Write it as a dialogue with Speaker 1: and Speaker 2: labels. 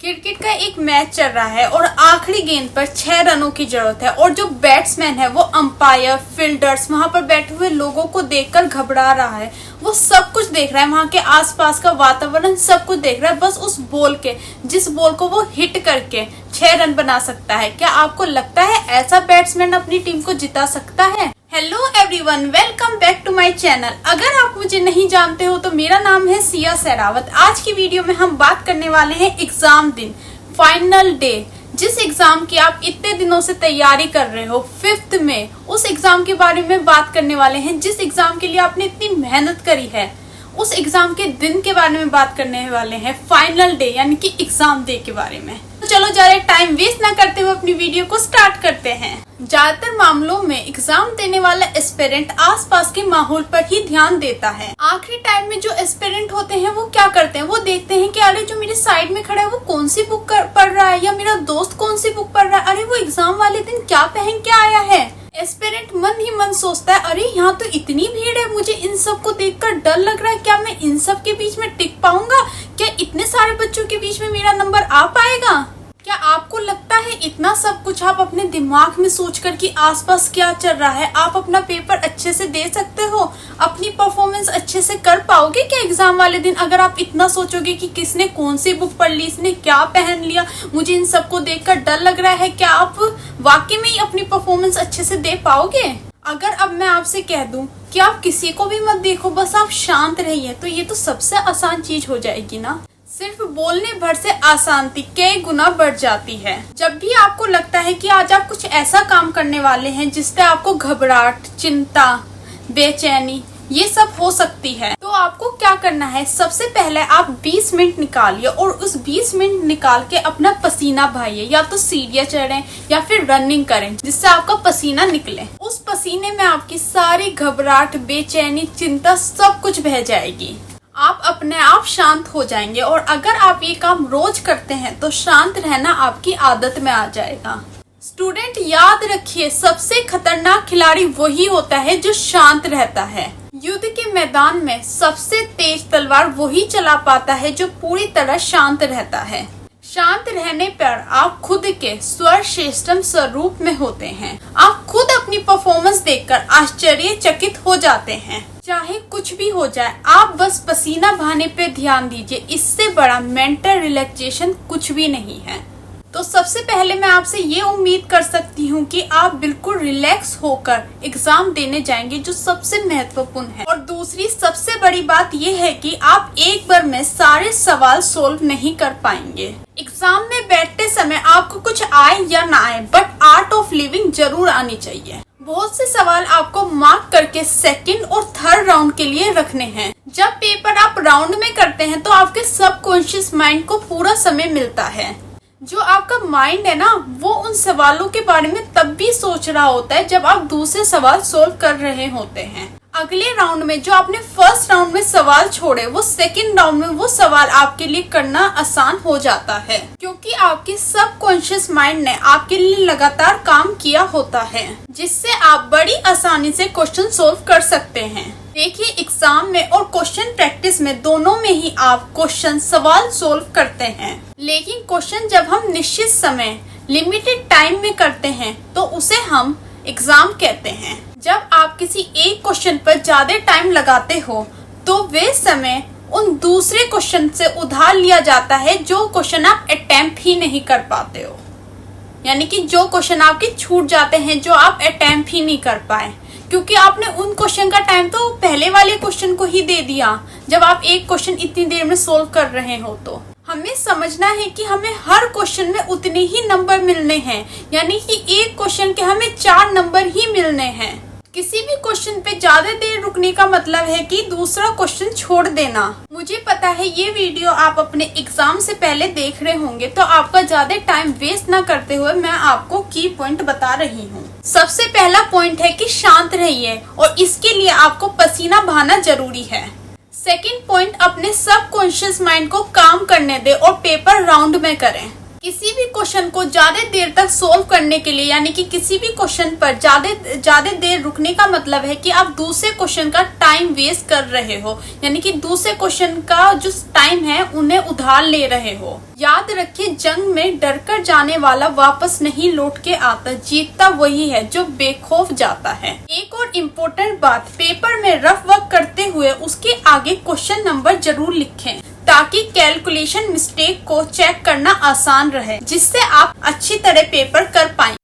Speaker 1: Cricket का एक match चल रहा है और आखिरी गेंद पर 6 रनों की जरूरत है और जो बैट्समैन है वो अंपायर, फील्डर्स, वहां पर बैठे हुए लोगों को देखकर घबरा रहा है। वो सब कुछ देख रहा है, वहां के आसपास का वातावरण सब कुछ देख रहा है, बस उस बॉल के जिस बॉल को वो हिट करके 6 रन बना सकता है। क्या आपको लगता है ऐसा बैट्समैन अपनी टीम को जिता सकता है? Hello everyone, welcome back to my channel. अगर आप मुझे नहीं जानते हो तो मेरा नाम है सिया सहरावत। आज की वीडियो में हम बात करने वाले हैं एग्जाम दिन, फाइनल डे, जिस एग्जाम की आप इतने दिनों से तैयारी कर रहे हो, 5th में उस एग्जाम के बारे में बात करने वाले हैं। जिस एग्जाम के लिए आपने इतनी मेहनत करी है, उस एग्जाम के दिन के बारे में बात करने वाले हैं, फाइनल डे यानी कि एग्जाम डे के बारे में। तो चलो ज्यादा टाइम वेस्ट ना करते हुए अपनी वीडियो को स्टार्ट करते हैं। ज्यादातर मामलों में एग्जाम देने वाला एस्पिरेंट आसपास के माहौल पर ही ध्यान देता है। आखिरी टाइम में जो एस्पिरेंट होते हैं वो क्या करते हैं, वो देखते हैं कि अरे जो मेरे साइड में खड़ा है वो कौन सी बुक पढ़ रहा है, या मेरा दोस्त कौन सी बुक पढ़ रहा है, अरे वो एग्जाम वाले दिन क्या पहन के आया है। एस्पिरेंट मन ही मन सोचता है अरे यहाँ तो इतनी भीड़ है, मुझे इन सब को देखकर डर लग रहा है, क्या मैं इन सब के बीच में टिक पाऊंगा, क्या इतने सारे बच्चों के बीच में मेरा नंबर आ पाएगा। क्या आपको लगता है इतना सब कुछ आप अपने दिमाग में सोचकर कि आसपास क्या चल रहा है आप अपना पेपर अच्छे से दे सकते हो, अपनी परफॉर्मेंस अच्छे से कर पाओगे क्या एग्जाम वाले दिन? अगर आप इतना सोचोगे कि किसने कौन सी बुक पढ़ ली, इसने क्या पहन लिया, मुझे इन सबको देखकर डर लग रहा है, क्या आप वाकई में ही अपनी परफॉर्मेंस अच्छे से दे पाओगे? अगर अब मैं आपसे कह दूं कि आप किसी को भी मत देखो, बस आप शांत रहिए, तो ये तो सबसे आसान चीज हो जाएगी ना। सिर्फ बोलने भर से अशांति कई गुना बढ़ जाती है। जब भी आपको लगता है कि आज आप कुछ ऐसा काम करने वाले हैं जिससे आपको घबराहट, चिंता, बेचैनी ये सब हो सकती है, तो आपको क्या करना है, सबसे पहले आप 20 मिनट निकालिए और उस 20 मिनट निकाल के अपना पसीना बहाइए, या तो सीढ़ियाँ चढ़ें या फिर रनिंग करें जिससे आपका पसीना निकले। उस पसीने में आपकी सारी घबराहट, बेचैनी, चिंता सब कुछ बह जाएगी, आप अपने आप शांत हो जाएंगे। और अगर आप ये काम रोज करते हैं तो शांत रहना आपकी आदत में आ जाएगा। स्टूडेंट याद रखिए, सबसे खतरनाक खिलाड़ी वही होता है जो शांत रहता है। युद्ध के मैदान में सबसे तेज तलवार वही चला पाता है जो पूरी तरह शांत रहता है। शांत रहने पर आप खुद के सर्वश्रेष्ठतम स्वरूप में होते हैं। आप खुद अपनी परफॉर्मेंस देखकर आश्चर्यचकित हो जाते हैं। चाहे कुछ भी हो जाए, आप बस पसीना बहाने पे ध्यान दीजिए, इससे बड़ा मेंटल रिलैक्सेशन कुछ भी नहीं है। तो सबसे पहले मैं आपसे ये उम्मीद कर सकती हूँ कि आप बिल्कुल रिलैक्स होकर एग्जाम देने जाएंगे, जो सबसे महत्वपूर्ण है। और दूसरी सबसे बड़ी बात ये है कि आप एक बार में सारे सवाल सोल्व नहीं कर पाएंगे। एग्जाम में बैठते समय आपको कुछ आए या ना आए, बट आर्ट ऑफ लिविंग जरूर आनी चाहिए। बहुत से सवाल आपको मार्क करके सेकंड और थर्ड राउंड के लिए रखने हैं। जब पेपर आप राउंड में करते हैं तो आपके सबकॉन्शियस माइंड को पूरा समय मिलता है। जो आपका माइंड है ना, वो उन सवालों के बारे में तब भी सोच रहा होता है जब आप दूसरे सवाल सोल्व कर रहे होते हैं। अगले राउंड में जो आपने फर्स्ट राउंड में सवाल छोड़े, वो सेकंड राउंड में वो सवाल आपके लिए करना आसान हो जाता है, क्योंकि आपके सबकॉन्शियस माइंड ने आपके लिए लगातार काम किया होता है, जिससे आप बड़ी आसानी से क्वेश्चन सोल्व कर सकते हैं। देखिए, एग्जाम में और क्वेश्चन प्रैक्टिस में दोनों में ही आप क्वेश्चन सवाल सोल्व करते हैं, लेकिन क्वेश्चन जब हम निश्चित समय, लिमिटेड टाइम में करते हैं तो उसे हम एग्जाम कहते हैं। जब आप किसी एक क्वेश्चन पर ज्यादा टाइम लगाते हो तो वे समय उन दूसरे क्वेश्चन से उधार लिया जाता है जो क्वेश्चन आप अटेम्प्ट ही नहीं कर पाते हो, यानी कि जो क्वेश्चन आपके छूट जाते हैं, जो आप अटेम्प्ट ही नहीं कर पाए, क्योंकि आपने उन क्वेश्चन का टाइम तो पहले वाले क्वेश्चन को ही दे दिया जब आप एक क्वेश्चन इतनी देर में सोल्व कर रहे हो। तो हमें समझना है कि हमें हर क्वेश्चन में उतने ही नंबर मिलने हैं, यानी कि एक क्वेश्चन के हमें 4 नंबर ही मिलने हैं। किसी भी क्वेश्चन पे ज्यादा देर रुकने का मतलब है कि दूसरा क्वेश्चन छोड़ देना। मुझे पता है ये वीडियो आप अपने एग्जाम से पहले देख रहे होंगे, तो आपका ज्यादा टाइम वेस्ट ना करते हुए मैं आपको की पॉइंट बता रही हूँ। सबसे पहला पॉइंट है कि शांत रहिए, और इसके लिए आपको पसीना बहाना जरूरी है। सेकंड पॉइंट, अपने सबकॉन्शियस माइंड को काम करने दे और पेपर राउंड में करें। किसी भी क्वेश्चन को ज्यादा देर तक सोल्व करने के लिए, यानी कि किसी भी क्वेश्चन पर ज्यादा देर रुकने का मतलब है कि आप दूसरे क्वेश्चन का टाइम वेस्ट कर रहे हो, यानी कि दूसरे क्वेश्चन का जो टाइम है उन्हें उधार ले रहे हो। याद रखिए, जंग में डरकर जाने वाला वापस नहीं लौट के आता, जीतता वही है जो बेखौफ जाता है। एक और इम्पोर्टेंट बात, पेपर में रफ वर्क करते हुए उसके आगे क्वेश्चन नंबर जरूर लिखें ताकि कैलकुलेशन मिस्टेक को चेक करना आसान रहे, जिससे आप अच्छी तरह पेपर कर पाएं।